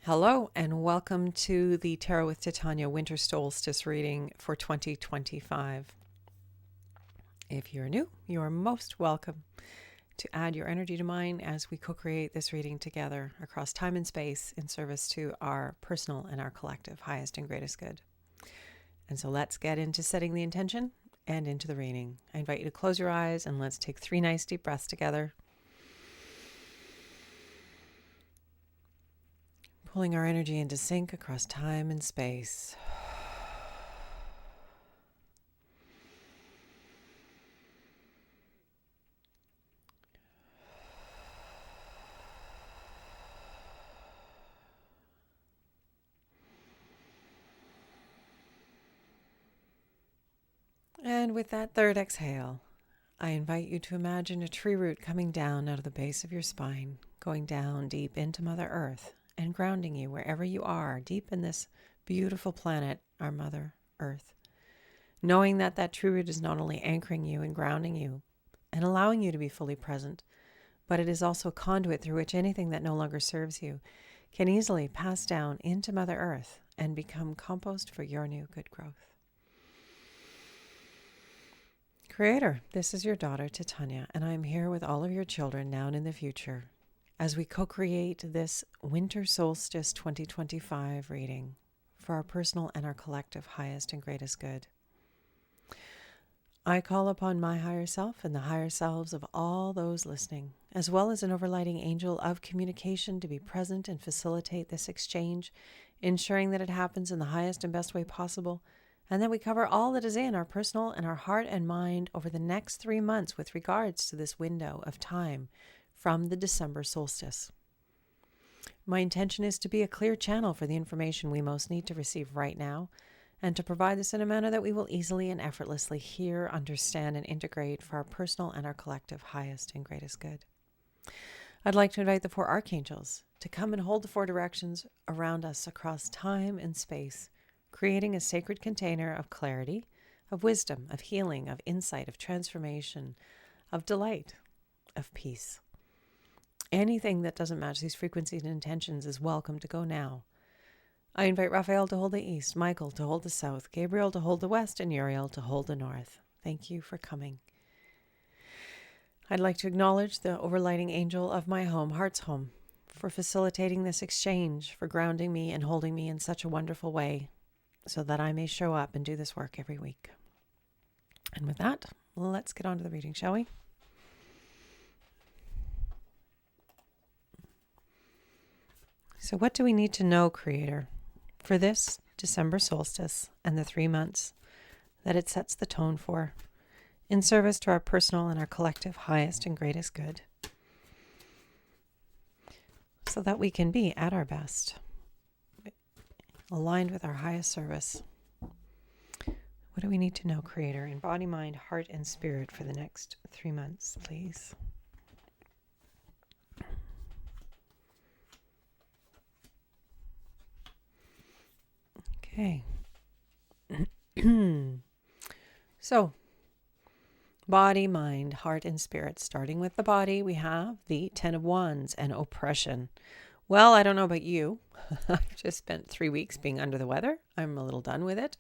Hello and welcome to the Tarot with Titania Winter Solstice reading for 2025. If you're new, you are most welcome to add your energy to mine as we co-create this reading together across time and space in service to our personal and our collective highest and greatest good. And so let's get into setting the intention and into the reading. I invite you to close your eyes and let's take 3 nice deep breaths together. Pulling our energy into sync across time and space. And with that third exhale, I invite you to imagine a tree root coming down out of the base of your spine, going down deep into Mother Earth and grounding you wherever you are, deep in this beautiful planet, our Mother Earth. Knowing that that tree root is not only anchoring you and grounding you and allowing you to be fully present, but it is also a conduit through which anything that no longer serves you can easily pass down into Mother Earth and become compost for your new good growth. Creator, this is your daughter, Titania, and I am here with all of your children now and in the future as we co-create this Winter Solstice 2025 reading for our personal and our collective highest and greatest good. I call upon my higher self and the higher selves of all those listening, as well as an overlighting angel of communication to be present and facilitate this exchange, ensuring that it happens in the highest and best way possible, and that we cover all that is in our personal and our heart and mind over the next 3 months with regards to this window of time from the December solstice. My intention is to be a clear channel for the information we most need to receive right now, and to provide this in a manner that we will easily and effortlessly hear, understand, and integrate for our personal and our collective highest and greatest good. I'd like to invite the 4 archangels to come and hold the 4 directions around us across time and space, creating a sacred container of clarity, of wisdom, of healing, of insight, of transformation, of delight, of peace. Anything that doesn't match these frequencies and intentions is welcome to go now. I invite Raphael to hold the east, Michael to hold the south, Gabriel to hold the west, and Uriel to hold the north. Thank you for coming. I'd like to acknowledge the overlighting angel of my home, Heart's Home, for facilitating this exchange, for grounding me and holding me in such a wonderful way so that I may show up and do this work every week. And with that, let's get on to the reading, shall we? So what do we need to know, Creator, for this December solstice and the 3 months that it sets the tone for, in service to our personal and our collective highest and greatest good, so that we can be at our best, aligned with our highest service? What do we need to know, Creator, in body, mind, heart, and spirit for the next 3 months, please? Okay. So, body, mind, heart, and spirit. Starting with the body, we have the 10 of Wands and oppression. Well, I don't know about you. I've just spent 3 weeks being under the weather. I'm a little done with it.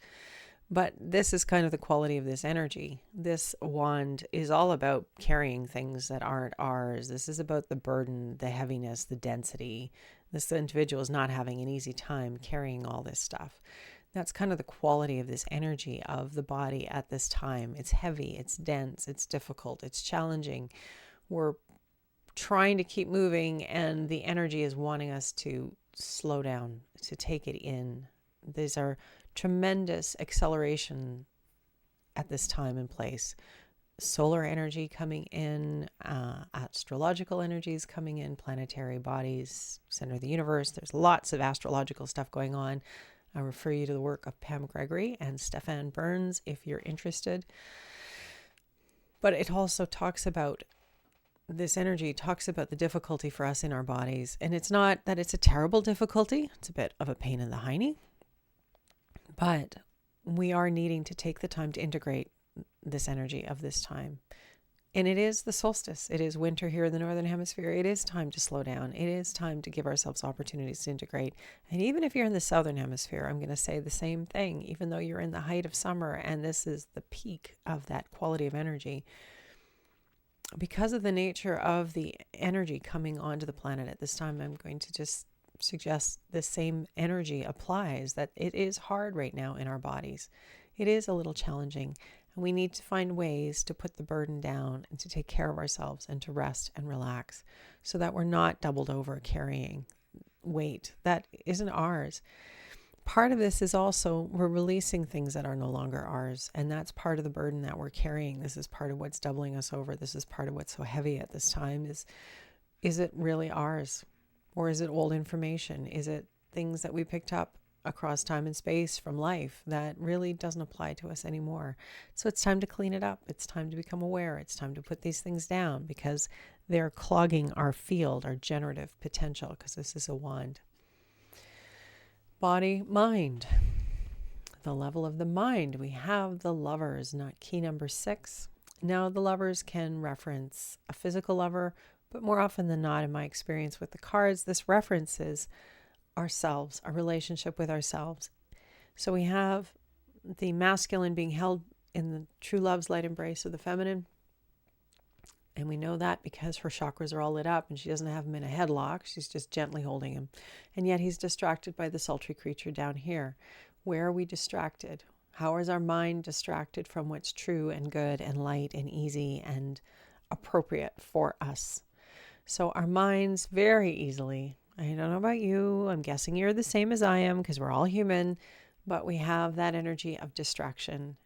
But this is kind of the quality of this energy. This wand is all about carrying things that aren't ours. This is about the burden, the heaviness, the density. This individual is not having an easy time carrying all this stuff. That's kind of the quality of this energy of the body at this time. It's heavy, it's dense, it's difficult, it's challenging. We're trying to keep moving, and the energy is wanting us to slow down, to take it in. These are tremendous acceleration at this time and place. Solar energy coming in, astrological energies coming in, planetary bodies, center of the universe. There's lots of astrological stuff going on. I refer you to the work of Pam Gregory and Stefan Burns if you're interested. But it also talks about this energy, talks about the difficulty for us in our bodies. And it's not that it's a terrible difficulty. It's a bit of a pain in the hiney. But we are needing to take the time to integrate this energy of this time. And it is the solstice. It is winter here in the Northern Hemisphere. It is time to slow down. It is time to give ourselves opportunities to integrate. And even if you're in the Southern Hemisphere, I'm going to say the same thing. Even though you're in the height of summer and this is the peak of that quality of energy, because of the nature of the energy coming onto the planet at this time, I'm going to just suggest the same energy applies, that it is hard right now in our bodies. It is a little challenging. And we need to find ways to put the burden down and to take care of ourselves and to rest and relax so that we're not doubled over carrying weight that isn't ours. Part of this is also we're releasing things that are no longer ours. And that's part of the burden that we're carrying. This is part of what's doubling us over. This is part of what's so heavy at this time is it really ours? Or is it old information? Is it things that we picked up across time and space from life that really doesn't apply to us anymore? So it's time to clean it up. It's time to become aware. It's time to put these things down because they're clogging our field, our generative potential, because this is a wand. Body, mind. The level of the mind. We have the lovers, not key number 6. Now the lovers can reference a physical lover, but more often than not, in my experience with the cards, this references ourselves, our relationship with ourselves. So we have the masculine being held in the true love's light embrace of the feminine. And we know that because her chakras are all lit up and she doesn't have him in a headlock. She's just gently holding him. And yet he's distracted by the sultry creature down here. Where are we distracted? How is our mind distracted from what's true and good and light and easy and appropriate for us? So our minds very easily, I don't know about you, I'm guessing you're the same as I am because we're all human, but we have that energy of distraction.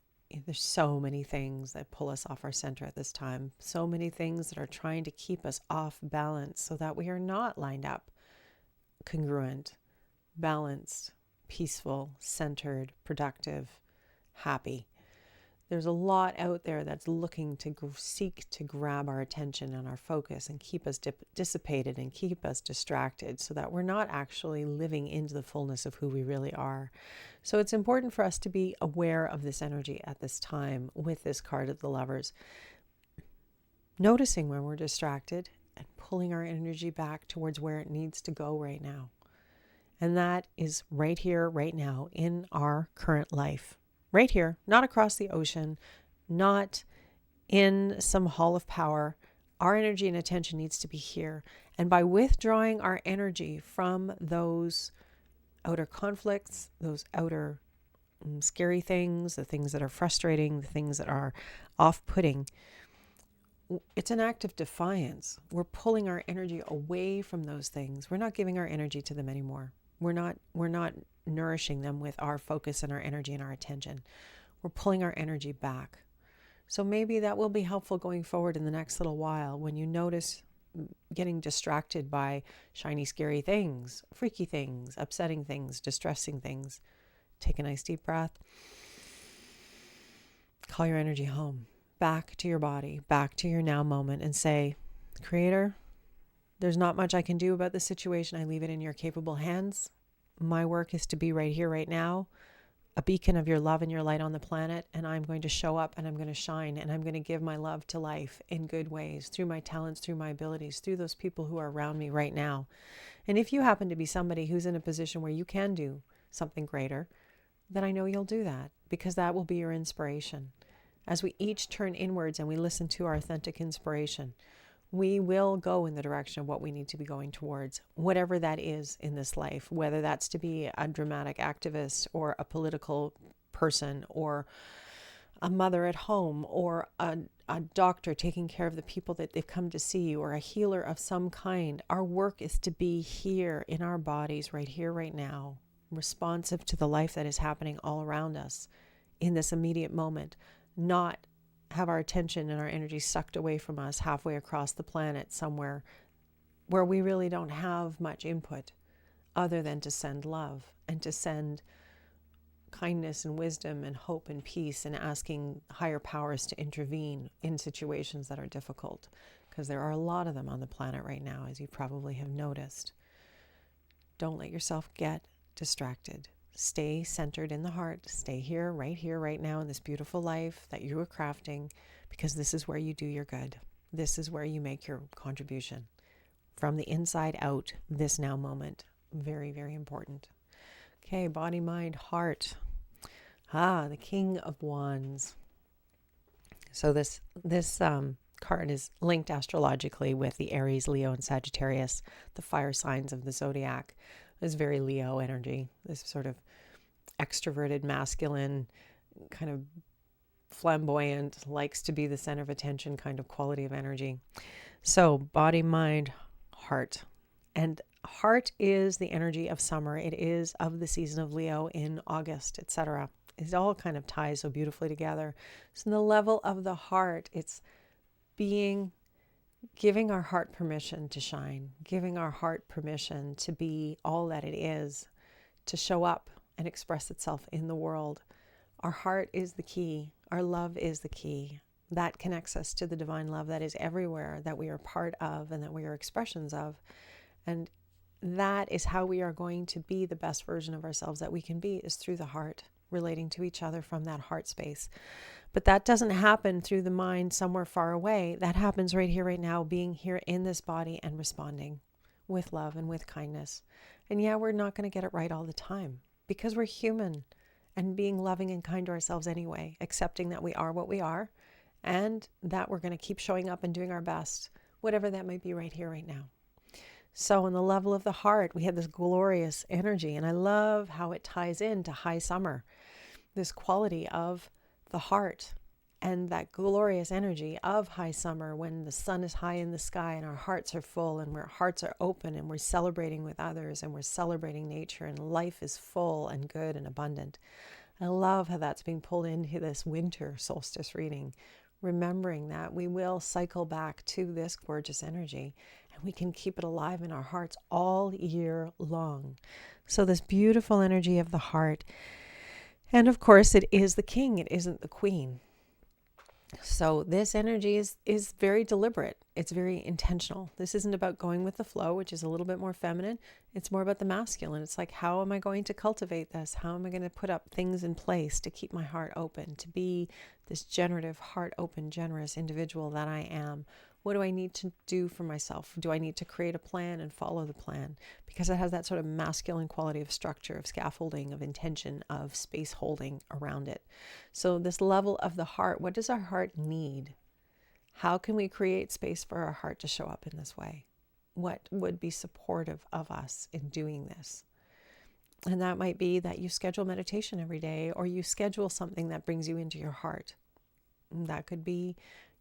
There's so many things that pull us off our center at this time. So many things that are trying to keep us off balance so that we are not lined up, congruent, balanced, peaceful, centered, productive, happy. There's a lot out there that's looking to seek to grab our attention and our focus and keep us dissipated and keep us distracted so that we're not actually living into the fullness of who we really are. So it's important for us to be aware of this energy at this time with this card of the lovers. Noticing when we're distracted and pulling our energy back towards where it needs to go right now. And that is right here, right now, in our current life. Right here, not across the ocean, not in some hall of power. Our energy and attention needs to be here. And by withdrawing our energy from those outer conflicts, those outer scary things, the things that are frustrating, the things that are off-putting, it's an act of defiance. We're pulling our energy away from those things. We're not giving our energy to them anymore. We're not nourishing them with our focus and our energy and our attention. We're pulling our energy back. So maybe that will be helpful going forward in the next little while when you notice getting distracted by shiny, scary things, freaky things, upsetting things, distressing things. Take a nice deep breath. Call your energy home, back to your body, back to your now moment, and say, Creator, there's not much I can do about the situation. I leave it in your capable hands. My work is to be right here, right now, a beacon of your love and your light on the planet. And I'm going to show up and I'm going to shine and I'm going to give my love to life in good ways, through my talents, through my abilities, through those people who are around me right now. And if you happen to be somebody who's in a position where you can do something greater, then I know you'll do that because that will be your inspiration. As we each turn inwards and we listen to our authentic inspiration, we will go in the direction of what we need to be going towards, whatever that is in this life, whether that's to be a dramatic activist or a political person or a mother at home or a doctor taking care of the people that they've come to see or a healer of some kind. Our work is to be here in our bodies, right here, right now, responsive to the life that is happening all around us in this immediate moment, not have our attention and our energy sucked away from us halfway across the planet somewhere where we really don't have much input other than to send love and to send kindness and wisdom and hope and peace and asking higher powers to intervene in situations that are difficult, because there are a lot of them on the planet right now, as you probably have noticed. Don't let yourself get distracted. Stay centered in the heart. Stay here, right now, in this beautiful life that you are crafting, because this is where you do your good. This is where you make your contribution. From the inside out, this now moment. Very, very important. Okay, body, mind, heart. The King of Wands. So this card is linked astrologically with the Aries, Leo, and Sagittarius, the fire signs of the zodiac. It's very Leo energy, this sort of extroverted, masculine, kind of flamboyant, likes to be the center of attention kind of quality of energy. So body, mind, heart. And heart is the energy of summer. It is of the season of Leo in August, etc. It all kind of ties so beautifully together. So in the level of the heart, it's giving our heart permission to shine, giving our heart permission to be all that it is, to show up and express itself in the world. Our heart is the key. Our love is the key. That connects us to the divine love that is everywhere, that we are part of and that we are expressions of. And that is how we are going to be the best version of ourselves that we can be, is through the heart, relating to each other from that heart space. But that doesn't happen through the mind somewhere far away. That happens right here, right now, being here in this body and responding with love and with kindness. And yeah, we're not going to get it right all the time because we're human, and being loving and kind to ourselves anyway, accepting that we are what we are and that we're going to keep showing up and doing our best, whatever that might be right here, right now. So on the level of the heart, we have this glorious energy, and I love how it ties into high summer, this quality of the heart and that glorious energy of high summer when the sun is high in the sky and our hearts are full and our hearts are open and we're celebrating with others and we're celebrating nature and life is full and good and abundant. I love how that's being pulled into this winter solstice reading, remembering that we will cycle back to this gorgeous energy and we can keep it alive in our hearts all year long. So this beautiful energy of the heart. And of course, it is the king. It isn't the queen. So this energy is very deliberate. It's very intentional. This isn't about going with the flow, which is a little bit more feminine. It's more about the masculine. It's like, how am I going to cultivate this? How am I going to put up things in place to keep my heart open, to be this generative, heart open, generous individual that I am? What do I need to do for myself? Do I need to create a plan and follow the plan? Because it has that sort of masculine quality of structure, of scaffolding, of intention, of space holding around it. So this level of the heart, what does our heart need? How can we create space for our heart to show up in this way? What would be supportive of us in doing this? And that might be that you schedule meditation every day, or you schedule something that brings you into your heart. And that could be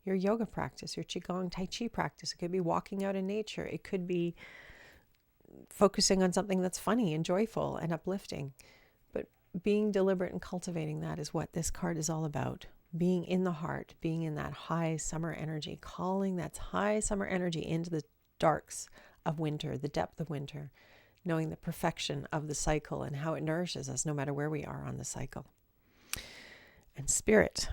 your yoga practice, your Qigong, Tai Chi practice. It could be walking out in nature. It could be focusing on something that's funny and joyful and uplifting. But being deliberate and cultivating that is what this card is all about. Being in the heart, being in that high summer energy, calling that high summer energy into the darks of winter, the depth of winter, knowing the perfection of the cycle and how it nourishes us no matter where we are on the cycle. And spirit.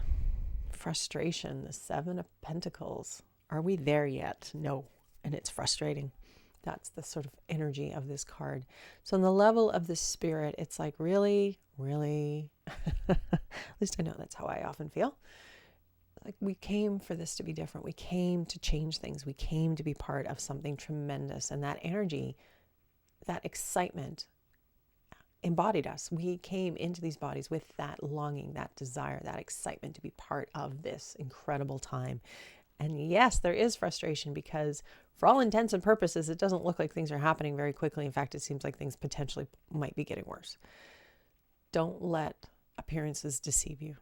Frustration, the Seven of Pentacles. Are we there yet? No. And it's frustrating. That's the sort of energy of this card. So on the level of the spirit, it's like, really, really, at least I know that's how I often feel. Like, we came for this to be different. We came to change things. We came to be part of something tremendous. And that energy, that excitement, embodied us. We came into these bodies with that longing, that desire, that excitement to be part of this incredible time. And yes, there is frustration because for all intents and purposes, it doesn't look like things are happening very quickly. In fact, it seems like things potentially might be getting worse. Don't let appearances deceive you.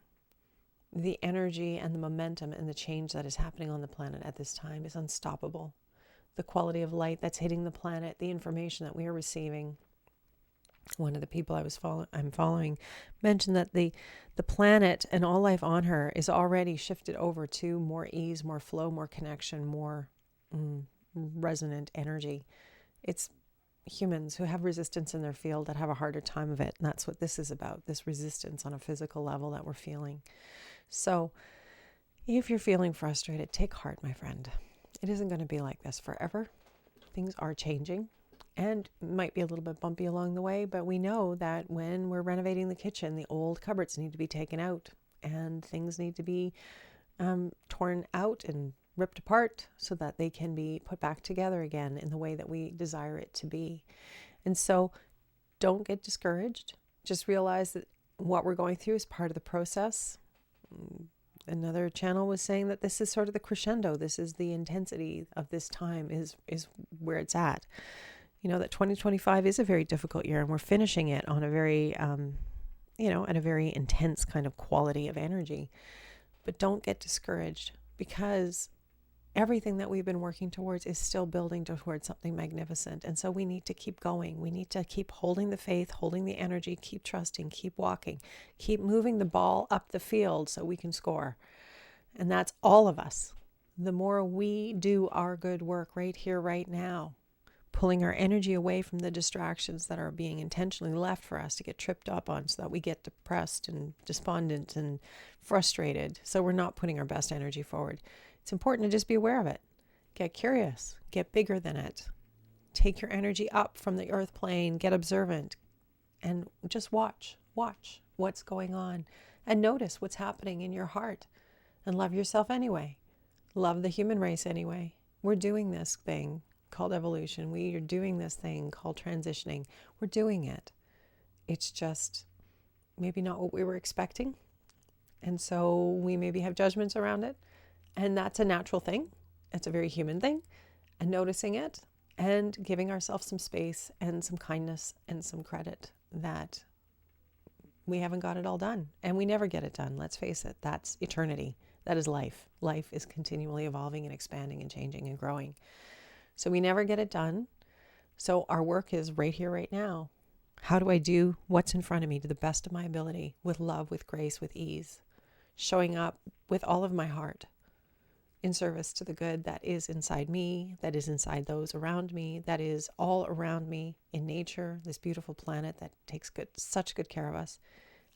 The energy and the momentum and the change that is happening on the planet at this time is unstoppable. The quality of light that's hitting the planet, the information that we are receiving. One of the people I'm following mentioned that the planet and all life on her is already shifted over to more ease, more flow, more connection, more resonant energy. It's humans who have resistance in their field that have a harder time of it. And that's what this is about, this resistance on a physical level that we're feeling. So if you're feeling frustrated, take heart, my friend. It isn't going to be like this forever. Things are changing. And it might be a little bit bumpy along the way, but we know that when we're renovating the kitchen, the old cupboards need to be taken out and things need to be torn out and ripped apart so that they can be put back together again in the way that we desire it to be. And so don't get discouraged. Just realize that what we're going through is part of the process. Another channel was saying that this is sort of the crescendo. This is the intensity of this time is where it's at. You know, that 2025 is a very difficult year, and we're finishing it on a very, at a very intense kind of quality of energy. But don't get discouraged, because everything that we've been working towards is still building towards something magnificent. And so we need to keep going. We need to keep holding the faith, holding the energy, keep trusting, keep walking, keep moving the ball up the field so we can score. And that's all of us. The more we do our good work right here, right now, pulling our energy away from the distractions that are being intentionally left for us to get tripped up on, so that we get depressed and despondent and frustrated. So we're not putting our best energy forward. It's important to just be aware of it. Get curious, get bigger than it. Take your energy up from the earth plane, get observant, and just watch what's going on, and notice what's happening in your heart, and love yourself anyway. Love the human race anyway. We're doing this thing called evolution. We are doing this thing called transitioning. We're doing it. It's just maybe not what we were expecting. And so we maybe have judgments around it. And that's a natural thing. It's a very human thing. And noticing it and giving ourselves some space and some kindness and some credit that we haven't got it all done. And we never get it done. Let's face it. That's eternity. That is life. Life is continually evolving and expanding and changing and growing. So we never get it done. So our work is right here, right now. How do I do what's in front of me to the best of my ability, with love, with grace, with ease, showing up with all of my heart in service to the good that is inside me, that is inside those around me, that is all around me in nature, this beautiful planet that takes such good care of us.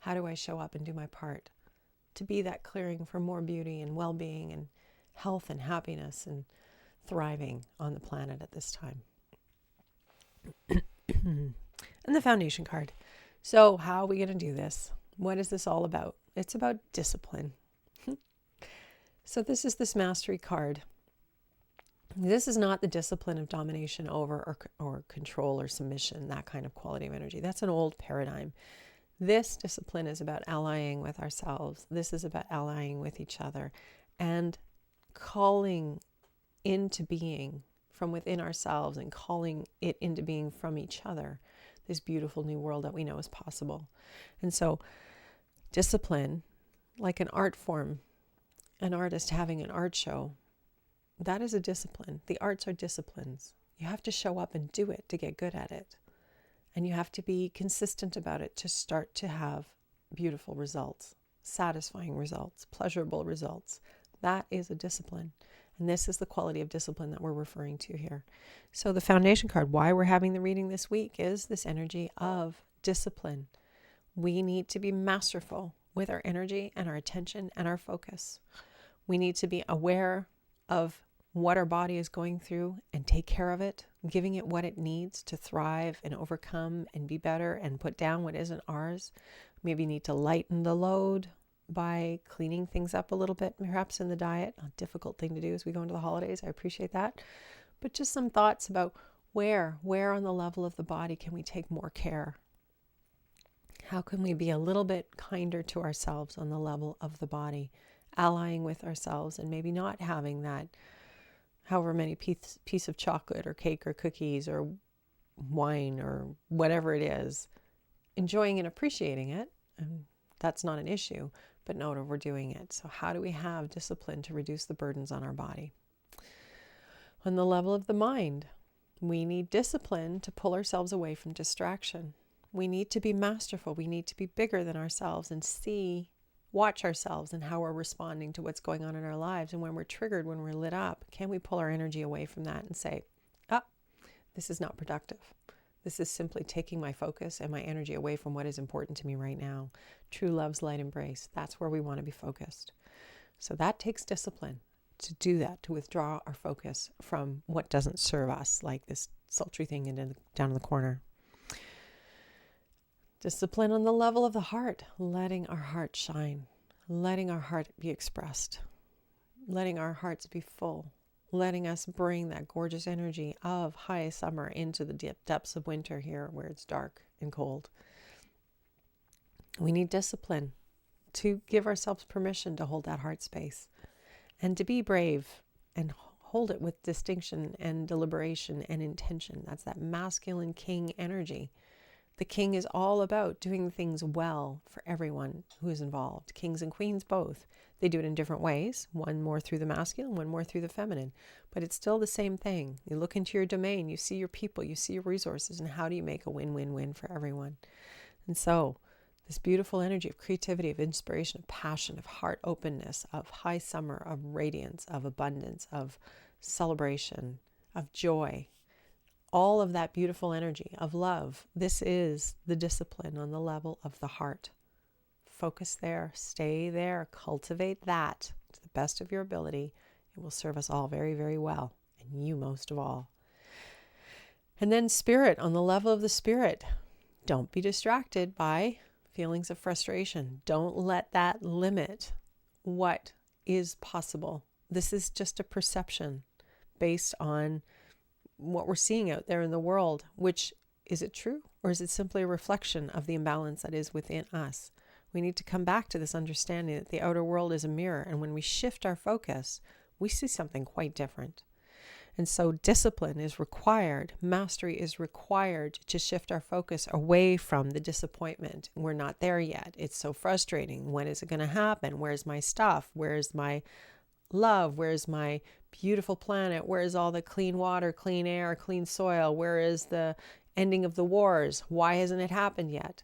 How do I show up and do my part to be that clearing for more beauty and well-being and health and happiness and thriving on the planet at this time? And the foundation card. So how are we going to do this? What is this all about? It's about discipline. So this is this mastery card. This is not the discipline of domination over or control or submission, that kind of quality of energy. That's an old paradigm. This discipline is about allying with ourselves. This is about allying with each other and calling into being from within ourselves and calling it into being from each other, this beautiful new world that we know is possible. And so discipline, like an art form, an artist having an art show, that is a discipline. The arts are disciplines. You have to show up and do it to get good at it. And you have to be consistent about it to start to have beautiful results, satisfying results, pleasurable results. That is a discipline. And this is the quality of discipline that we're referring to here. So the foundation card, why we're having the reading this week, is this energy of discipline. We need to be masterful with our energy and our attention and our focus. We need to be aware of what our body is going through and take care of it, giving it what it needs to thrive and overcome and be better and put down what isn't ours. Maybe need to lighten the load by cleaning things up a little bit, perhaps in the diet. A difficult thing to do as we go into the holidays. I appreciate that. But just some thoughts about where on the level of the body can we take more care? How can we be a little bit kinder to ourselves on the level of the body, allying with ourselves and maybe not having that however many piece of chocolate or cake or cookies or wine or whatever it is, enjoying and appreciating it. And that's not an issue, but not overdoing it. So how do we have discipline to reduce the burdens on our body? On the level of the mind, we need discipline to pull ourselves away from distraction. We need to be masterful. We need to be bigger than ourselves and watch ourselves and how we're responding to what's going on in our lives. And when we're triggered, when we're lit up, can we pull our energy away from that and say, this is not productive. This is simply taking my focus and my energy away from what is important to me right now. True love's light embrace. That's where we want to be focused. So that takes discipline. to do that, to withdraw our focus from what doesn't serve us, like this sultry thing down in the corner. Discipline on the level of the heart, letting our heart shine, letting our heart be expressed, letting our hearts be full, letting us bring that gorgeous energy of high summer into the depths of winter here where it's dark and cold. We need discipline to give ourselves permission to hold that heart space and to be brave and hold it with distinction and deliberation and intention. That's that masculine king energy. The king is all about doing things well for everyone who is involved. Kings and queens both. They do it in different ways, one more through the masculine, one more through the feminine. But it's still the same thing. You look into your domain, you see your people, you see your resources, and how do you make a win-win-win for everyone? And so this beautiful energy of creativity, of inspiration, of passion, of heart openness, of high summer, of radiance, of abundance, of celebration, of joy, all of that beautiful energy of love. This is the discipline on the level of the heart. Focus there, stay there, cultivate that to the best of your ability. It will serve us all very, very well, and you most of all. And then spirit, on the level of the spirit. Don't be distracted by feelings of frustration. Don't let that limit what is possible. This is just a perception based on what we're seeing out there in the world, which is it true, or is it simply a reflection of the imbalance that is within us? We need to come back to this understanding that the outer world is a mirror, and when we shift our focus, we see something quite different. And so discipline is required, mastery is required to shift our focus away from the disappointment. We're not there yet. It's so frustrating. When is it going to happen? Where's my stuff? Where's my love? Where's my beautiful planet? Where is all the clean water, clean air, clean soil? Where is the ending of the wars? Why hasn't it happened yet?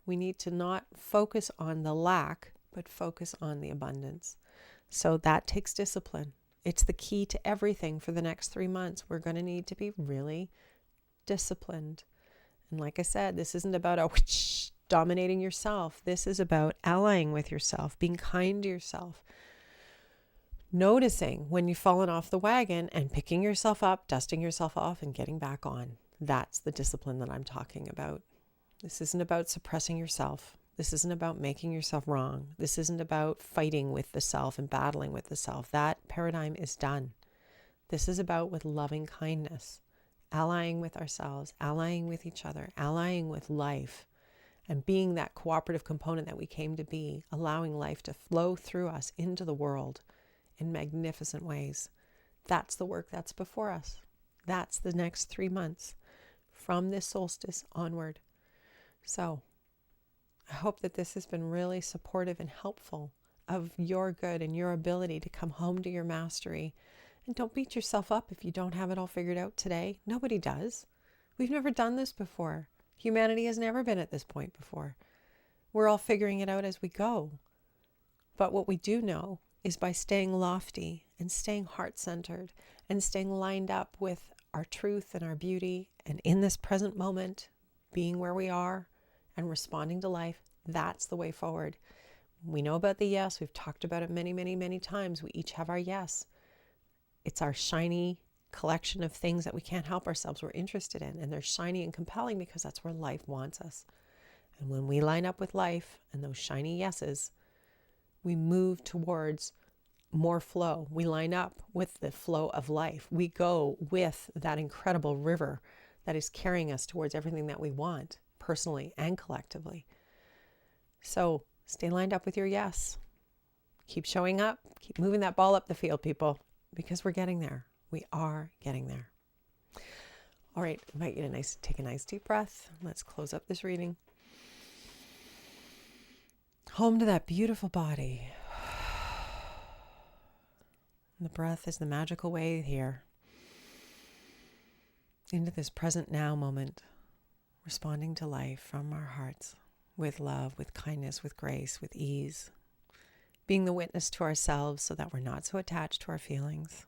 We need to not focus on the lack, but focus on the abundance. So that takes discipline. It's the key to everything for the next 3 months. We're going to need to be really disciplined. And like I said, this isn't about dominating yourself. This is about allying with yourself, being kind to yourself, noticing when you've fallen off the wagon and picking yourself up, dusting yourself off and getting back on. That's the discipline that I'm talking about. This isn't about suppressing yourself. This isn't about making yourself wrong. This isn't about fighting with the self and battling with the self. That paradigm is done. This is about with loving kindness, allying with ourselves, allying with each other, allying with life, and being that cooperative component that we came to be, allowing life to flow through us into the world in magnificent ways. That's the work that's before us. That's the next 3 months from this solstice onward. So I hope that this has been really supportive and helpful of your good and your ability to come home to your mastery. And don't beat yourself up if you don't have it all figured out today. Nobody does. We've never done this before. Humanity has never been at this point before. We're all figuring it out as we go. But what we do know is by staying lofty and staying heart-centered and staying lined up with our truth and our beauty and in this present moment, being where we are and responding to life, that's the way forward. We know about the yes. We've talked about it many, many, many times. We each have our yes. It's our shiny collection of things that we can't help ourselves we're interested in. And they're shiny and compelling because that's where life wants us. And when we line up with life and those shiny yeses, we move towards more flow. We line up with the flow of life. We go with that incredible river that is carrying us towards everything that we want, personally and collectively. So stay lined up with your yes. Keep showing up. Keep moving that ball up the field, people, because we're getting there. We are getting there. All right, I invite you to take a nice deep breath. Let's close up this reading. Home to that beautiful body. The breath is the magical way here into this present now moment, responding to life from our hearts with love, with kindness, with grace, with ease, being the witness to ourselves so that we're not so attached to our feelings,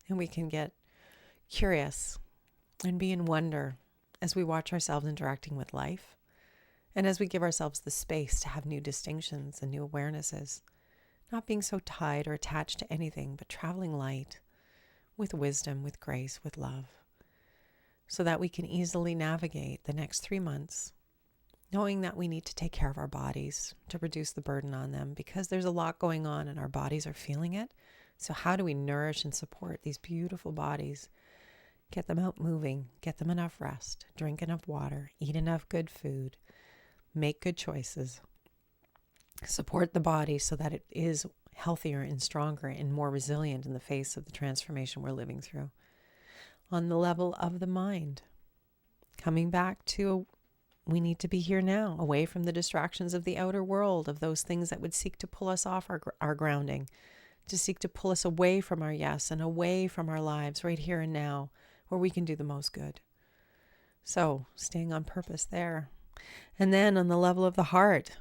and we can get curious and be in wonder as we watch ourselves interacting with life, and as we give ourselves the space to have new distinctions and new awarenesses, not being so tied or attached to anything, but traveling light with wisdom, with grace, with love, so that we can easily navigate the next 3 months, knowing that we need to take care of our bodies to reduce the burden on them, because there's a lot going on and our bodies are feeling it. So how do we nourish and support these beautiful bodies? Get them out moving, get them enough rest, drink enough water, eat enough good food, make good choices, support the body so that it is healthier and stronger and more resilient in the face of the transformation we're living through. On the level of the mind, coming back to we need to be here now, away from the distractions of the outer world, of those things that would seek to pull us off our grounding, to seek to pull us away from our yes and away from our lives right here and now, where we can do the most good. So staying on purpose there. And then on the level of the heart,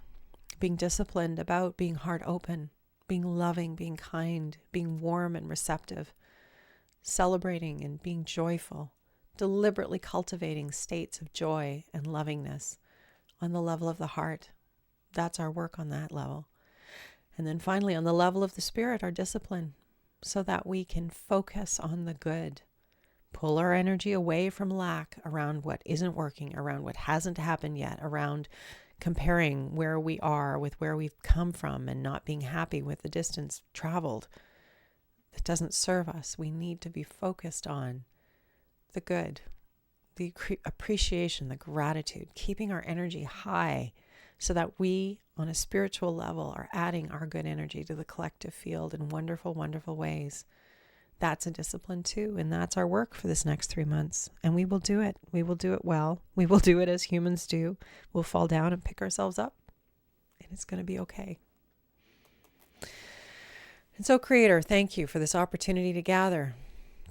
being disciplined about being heart open, being loving, being kind, being warm and receptive, celebrating and being joyful, deliberately cultivating states of joy and lovingness on the level of the heart. That's our work on that level. And then finally, on the level of the spirit, our discipline, so that we can focus on the good, pull our energy away from lack around what isn't working, around what hasn't happened yet, around comparing where we are with where we've come from and not being happy with the distance traveled. That doesn't serve us. We need to be focused on the good, the appreciation, the gratitude, keeping our energy high so that we, on a spiritual level, are adding our good energy to the collective field in wonderful, wonderful ways. That's a discipline too, and that's our work for this next 3 months. And we will do it. We will do it well. We will do it as humans do. We'll fall down and pick ourselves up, and it's going to be okay. And so, Creator, thank you for this opportunity to gather,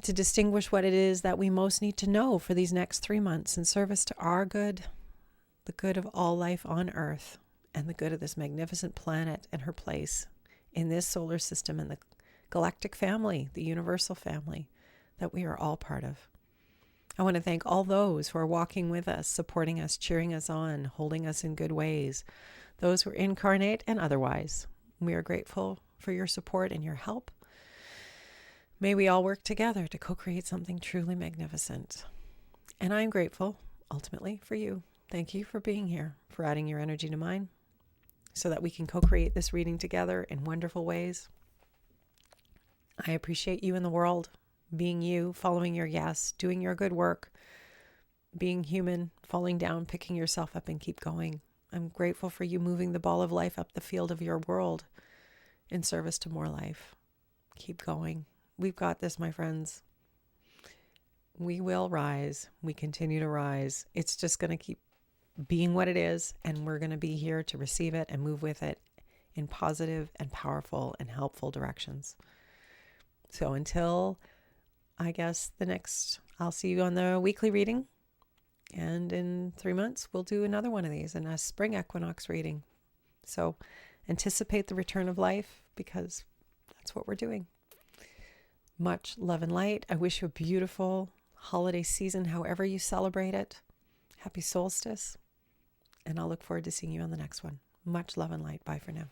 to distinguish what it is that we most need to know for these next 3 months in service to our good, the good of all life on Earth, and the good of this magnificent planet and her place in this solar system and the galactic family, the universal family that we are all part of. I want to thank all those who are walking with us, supporting us, cheering us on, holding us in good ways, those who are incarnate and otherwise. We are grateful for your support and your help. May we all work together to co-create something truly magnificent. And I'm grateful, ultimately, for you. Thank you for being here, for adding your energy to mine, so that we can co-create this reading together in wonderful ways. I appreciate you in the world, being you, following your yes, doing your good work, being human, falling down, picking yourself up and keep going. I'm grateful for you moving the ball of life up the field of your world in service to more life. Keep going. We've got this, my friends. We will rise. We continue to rise. It's just going to keep being what it is, and we're going to be here to receive it and move with it in positive and powerful and helpful directions. So until, I guess, I'll see you on the weekly reading. And in 3 months, we'll do another one of these, and a spring equinox reading. So anticipate the return of life, because that's what we're doing. Much love and light. I wish you a beautiful holiday season, however you celebrate it. Happy solstice. And I'll look forward to seeing you on the next one. Much love and light. Bye for now.